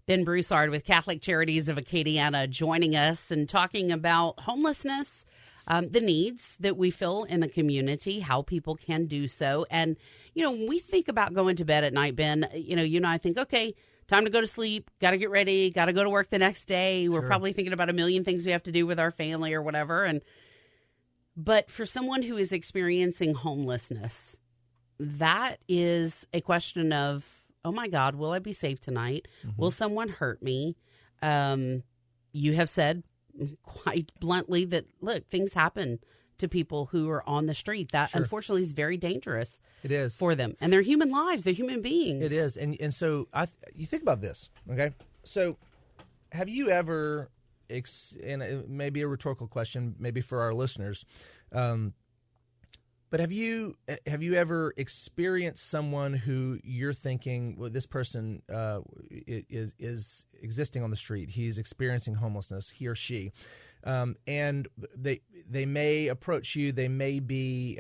Ben Broussard with Catholic Charities of Acadiana joining us and talking about homelessness, the needs that we feel in the community, how people can do so. And, when we think about going to bed at night, Ben, you and I think, okay, time to go to sleep, got to get ready, got to go to work the next day. We're probably thinking about a million things we have to do with our family or whatever. But for someone who is experiencing homelessness, that is a question of, oh my God, will I be safe tonight? Mm-hmm. Will someone hurt me? You have said quite bluntly that, look, things happen to people who are on the street. That unfortunately is very dangerous. It is for them, and they're human lives. They're human beings. It is, and so you think about this, okay? So, have you ever, and it may be a rhetorical question, maybe for our listeners, but have you ever experienced someone who you're thinking, well, this person is existing on the street, he's experiencing homelessness, he or she, and they may approach you, they may be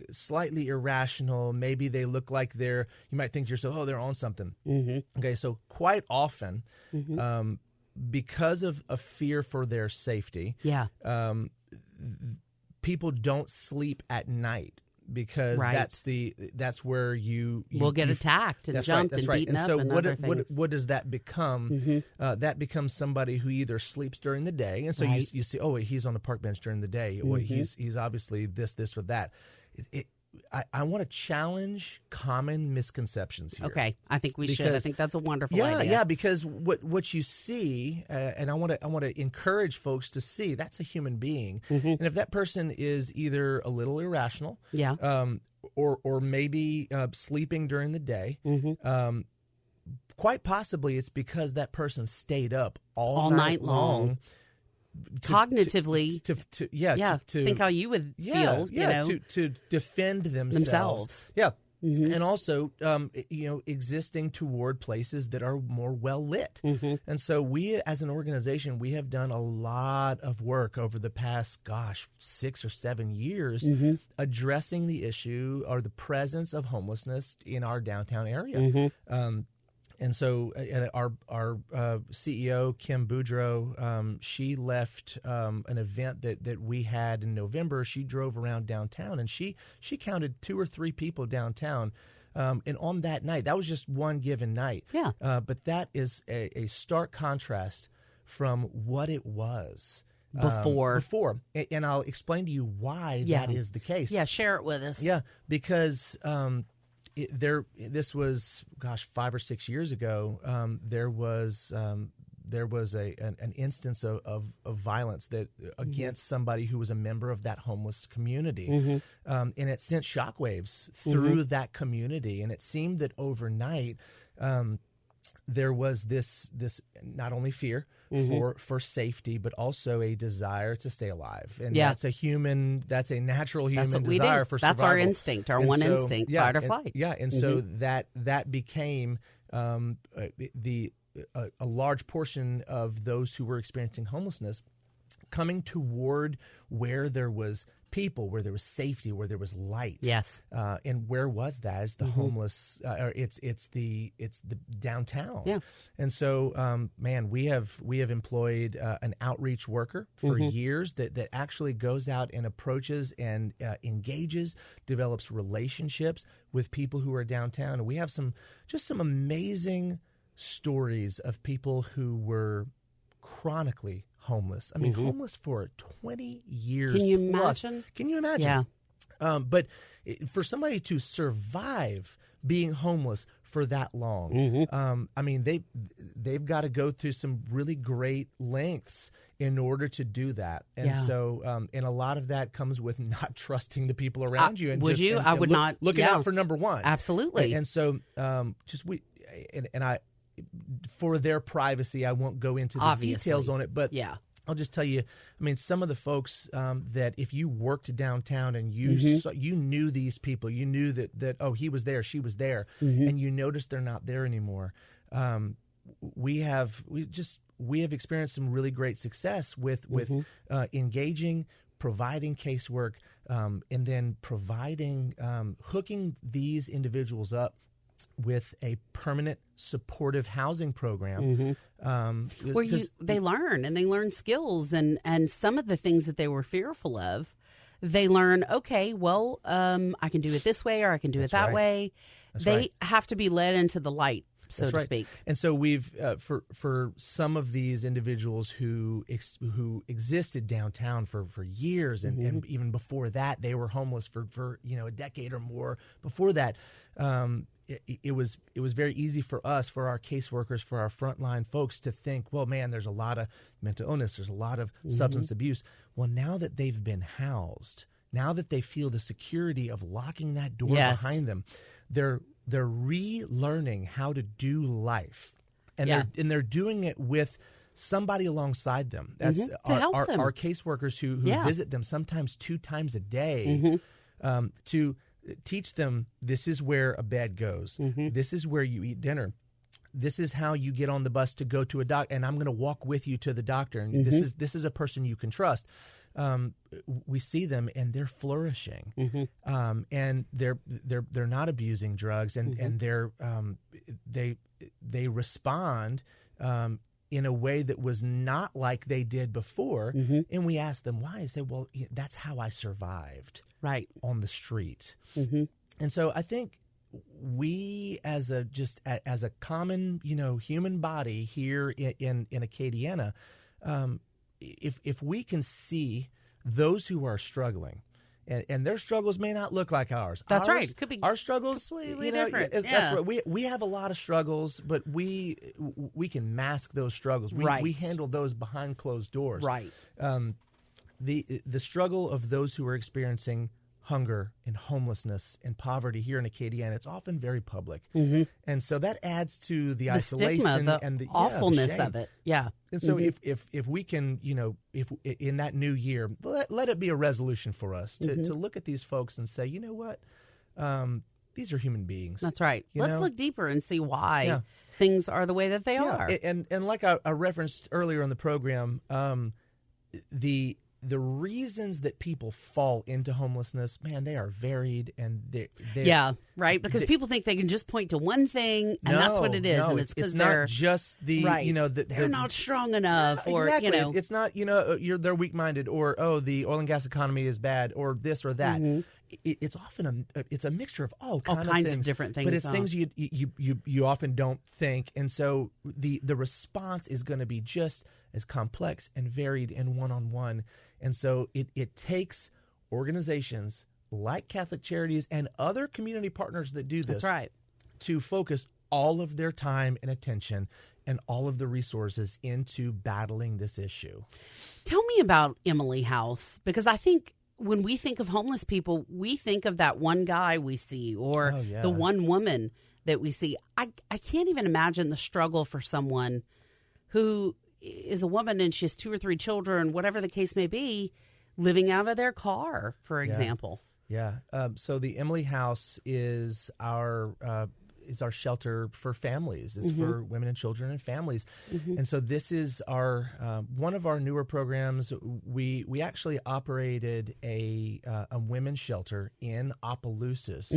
slightly irrational, maybe they look like you might think to yourself, oh, they're on something. Mm-hmm. Okay, so quite often, because of a fear for their safety, people don't sleep at night because that's where you will get attacked and jumped and beaten up. And so what does that become? Mm-hmm. That becomes somebody who either sleeps during the day, and so you see, oh, he's on the park bench during the day. Mm-hmm. Well, he's obviously this or that. I want to challenge common misconceptions here. Okay, I think we should. I think that's a wonderful idea. Yeah, because what you see, and I want to encourage folks to see, that's a human being, and if that person is either a little irrational, or maybe sleeping during the day, quite possibly it's because that person stayed up all night long. Cognitively, to think how you would feel, to defend themselves. Yeah. Mm-hmm. And also, existing toward places that are more well lit. Mm-hmm. And so we, as an organization, we have done a lot of work over the past, 6 or 7 years, addressing the issue or the presence of homelessness in our downtown area. Mm-hmm. And so our CEO, Kim Boudreau, she left an event that we had in November. She drove around downtown, and she counted 2 or 3 people downtown. And on that night, that was just one given night. Yeah. But that is a stark contrast from what it was before. And I'll explain to you why that is the case. Yeah, share it with us. Yeah, because this was 5 or 6 years ago. There was an instance of violence that against somebody who was a member of that homeless community, and it sent shockwaves through that community. And it seemed that overnight there was this not only fear for safety, but also a desire to stay alive. And that's a natural human desire for survival. That's our instinct, our instinct, fight or flight. So that became a large portion of those who were experiencing homelessness coming toward where there was people, where there was safety, where there was light. Yes. And where was that? It's the homeless. It's the downtown. Yeah. And so, we have employed an outreach worker for years that actually goes out and approaches and engages, develops relationships with people who are downtown. And we have some amazing stories of people who were chronically homeless. I mean, homeless for 20 years. Can you imagine? Can you imagine? Yeah. But for somebody to survive being homeless for that long, I mean, they've got to go through some really great lengths in order to do that. And so, and a lot of that comes with not trusting the people around you. And I would not. Looking out for number one. Absolutely. And so, for their privacy, I won't go into the details on it, but I'll just tell you, I mean, some of the folks that if you worked downtown and you knew these people, you knew that oh, he was there, she was there, and you noticed they're not there anymore. We have experienced some really great success with engaging, providing casework, and then hooking these individuals up with a permanent supportive housing program. Where they learn skills and some of the things that they were fearful of, they learn, okay, well, I can do it this way or I can do it that way. They have to be led into the light, so to speak. And so we've, for some of these individuals who existed downtown for years and even before that, they were homeless for a decade or more before that, it was very easy for us, for our caseworkers, for our frontline folks to think, well, man, there's a lot of mental illness, there's a lot of substance abuse. Well, now that they've been housed, now that they feel the security of locking that door behind them, they're relearning how to do life, and they're doing it with somebody alongside them. That's our caseworkers who visit them sometimes 2 times a day to teach them, this is where a bed goes. This is where you eat dinner. This is how you get on the bus to go to a doctor, and I'm going to walk with you to the doctor. And this is a person you can trust. We see them, and they're flourishing, and they're not abusing drugs, and they respond in a way that was not like they did before. And we ask them why. They say, well, that's how I survived on the street. And so I think we as a common, human body here in Acadiana, if we can see those who are struggling, and their struggles may not look like ours. That's right. Could be our struggles completely different. That's right. We have a lot of struggles, but we can mask those struggles. We handle those behind closed doors. Right. The struggle of those who are experiencing hunger and homelessness and poverty here in Acadiana, it's often very public. And so that adds to the isolation stigma, and the awfulness the of it. Yeah. And so if we can, if in that new year, let it be a resolution for us to look at these folks and say, you know what, these are human beings. That's right. Let's look deeper and see why things are the way that they are. And like I referenced earlier in the program, the reasons that people fall into homelessness, man, they are varied, and because people think they can just point to one thing, and that's what it is, and it's because they're not just they're not strong enough, or exactly. It's not they're weak-minded, or the oil and gas economy is bad, or this or that. It's often it's a mixture of all kinds of different things, but it's things you often don't think, and so the response is going to be just as complex and varied and one-on-one. And so it takes organizations like Catholic Charities and other community partners that do this to focus all of their time and attention and all of the resources into battling this issue. Tell me about Emily House, because I think when we think of homeless people, we think of that one guy we see or the one woman that we see. I can't even imagine the struggle for someone who is a woman and she has 2 or 3 children, whatever the case may be, living out of their car, for example. So the Emily House is our shelter for families. It's for women and children and families. And so this is our one of our newer programs. We actually operated a women's shelter in Opelousas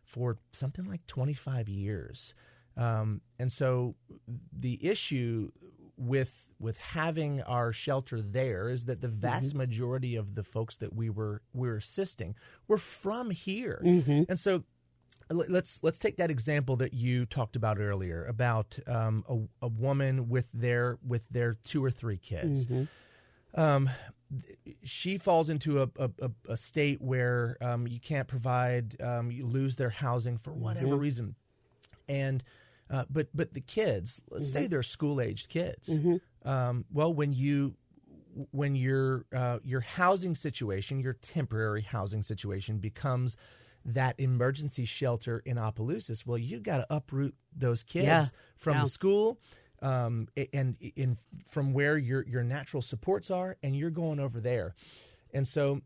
for something like 25 years. And so the issue with having our shelter there is that the vast majority of the folks that we're assisting were from here. And so let's take that example that you talked about earlier about a woman with their 2 or 3 kids. She falls into a state where you can't provide, you lose their housing for whatever reason, and but the kids, let's say they're school-aged kids. Well, when your housing situation, your temporary housing situation becomes that emergency shelter in Opelousas, well, you got to uproot those kids from the school and from where your natural supports are, and you're going over there. And so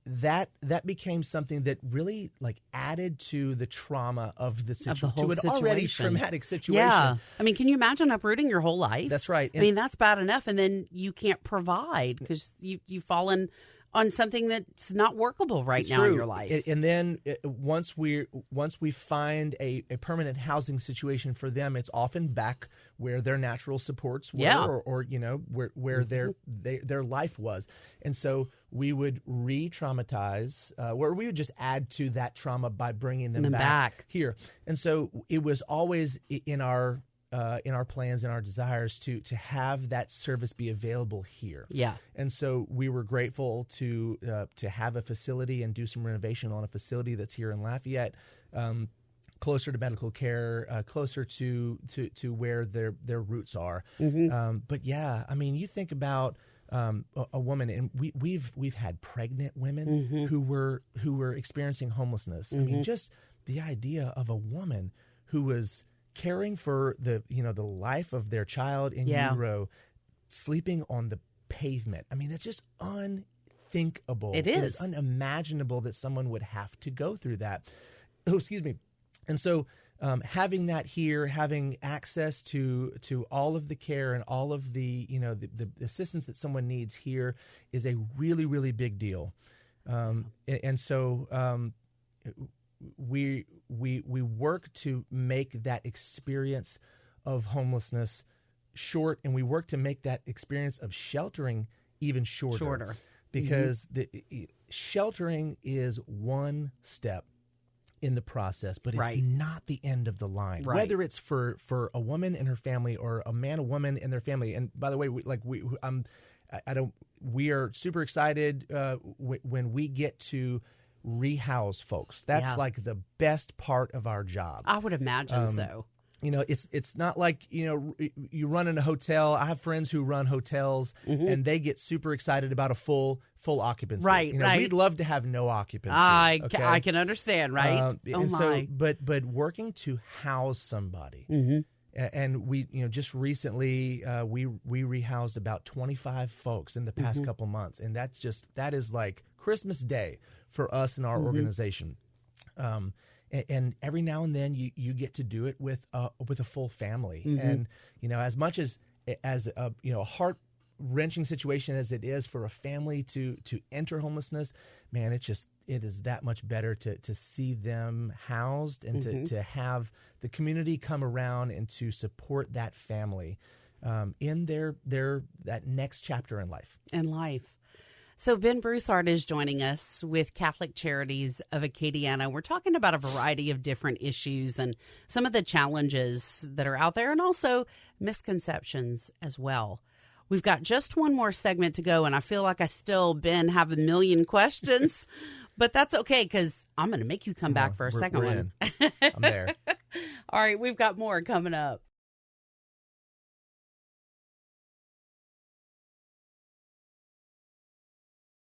that became something that really added to the trauma of the situation, to an already traumatic situation. Yeah. I mean, can you imagine uprooting your whole life? That's right. I mean, that's bad enough, and then you can't provide because you've fallen on something that's not workable right now in your life. And then once we find a permanent housing situation for them, it's often back where their natural supports were, or where their life was. And so we would re-traumatize, or we would just add to that trauma by bringing them back here. And so it was always in our plans and our desires to have that service be available here. Yeah. And so we were grateful to have a facility and do some renovation on a facility that's here in Lafayette, closer to medical care, closer to where their roots are. Mm-hmm. But yeah, I mean, you think about a woman, and we've had pregnant women mm-hmm. who were experiencing homelessness. Mm-hmm. I mean, just the idea of a woman who was caring for the life of their child in utero, sleeping on the pavement. I mean, that's just unthinkable. It is. It is unimaginable that someone would have to go through that. Oh, excuse me. And so having that here, having access to all of the care and all of the the assistance that someone needs here is a really, really big deal. And so we work to make that experience of homelessness short, and we work to make that experience of sheltering even shorter. Because mm-hmm. Sheltering is one step in the process, but it's not the end of the line. Right. Whether it's for a woman and her family, or a man, a woman and their family. And by the way, we are super excited when we get to rehouse folks. That's like the best part of our job. I would imagine so. It's not like, you run in a hotel. I have friends who run hotels mm-hmm. and they get super excited about a full occupancy. Right. We'd love to have no occupancy. I can understand, right? But working to house somebody. Mm-hmm. And we, just recently, we rehoused about 25 folks in the past mm-hmm. couple months. And that is like Christmas Day for us and our mm-hmm. organization. And every now and then you get to do it with a full family. Mm-hmm. And, as much as a heart-wrenching situation as it is for a family to enter homelessness, man, it is that much better to see them housed and mm-hmm. to have the community come around and to support that family in that next chapter in life. So Ben Broussard is joining us with Catholic Charities of Acadiana. We're talking about a variety of different issues and some of the challenges that are out there, and also misconceptions as well. We've got just one more segment to go, and I feel like I still, Ben, have a million questions, but that's okay because I'm going to make you come back for a second one. I'm there. All right, we've got more coming up.